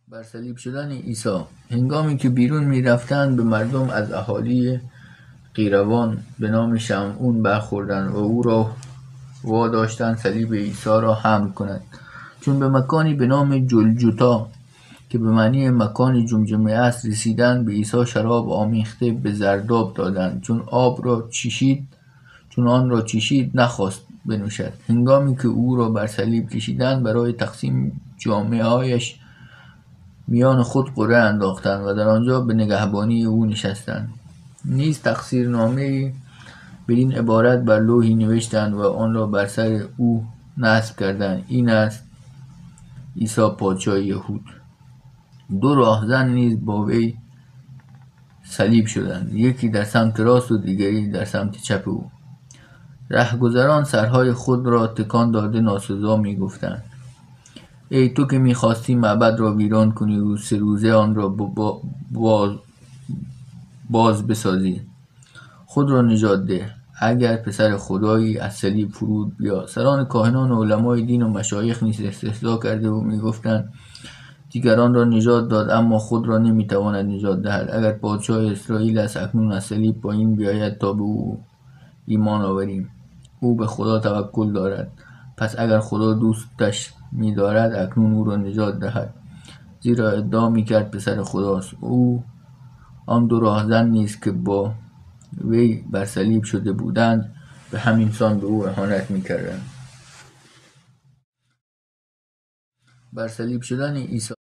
بر صلیب شدن عیسی. هنگامی که بیرون می‌رفتند به مردم از اهالی قیروان به نام شمعون برخوردند و او را واداشتند صلیب عیسی را حمل کنند. چون به مکانی به نام جلجتا که به معنی مکان جمجمه است رسیدند، به عیسی شراب آمیخته به زرداب دادند. چون آن را چشید نخواست بنوشد. هنگامی که او را بر صلیب کشیدند، برای تقسیم جامه‌هایش میان خود قرعه انداختند و در آنجا به نگهبانی او نشستند. نیز تقصیرنامه‌ای بدین عبارت بر لوحی نوشتند و آن را بر سر او نصب کردند: این است عیسی پادشاه یهود. 2 راهزن نیز با وی صلیب شدند، یکی در سمت راست و دیگری در سمت چپ او. رهگذران سرهای خود را تکان داده ناسزا می‌گفتند: ای تو که می‌خواستی معبد را ویران کنی و 3 روزه آن را باز بسازی، خود را نجات ده. اگر پسر خدایی از صلیب فرود بیا. سران کاهنان و علمای دین و مشایخ نیز استهزا کرده و می‌گفتند: دیگران را نجات داد، اما خود را نمی‌تواند نجات دهد. اگر پادشاه اسرائیل است، اکنون از صلیب پایین بیاید تا به او ایمان آوریم. او به خدا توکل دارد. پس اگر خدا دوستش می‌دارد، اکنون او را نجات دهد، زیرا ادعا می‌کرد پسر خداست. آن 2 راهزن نیز که با وی بر صلیب شده بودند، به همین سان به او اهانت می‌کردند. بر صلیب شدن عیسی.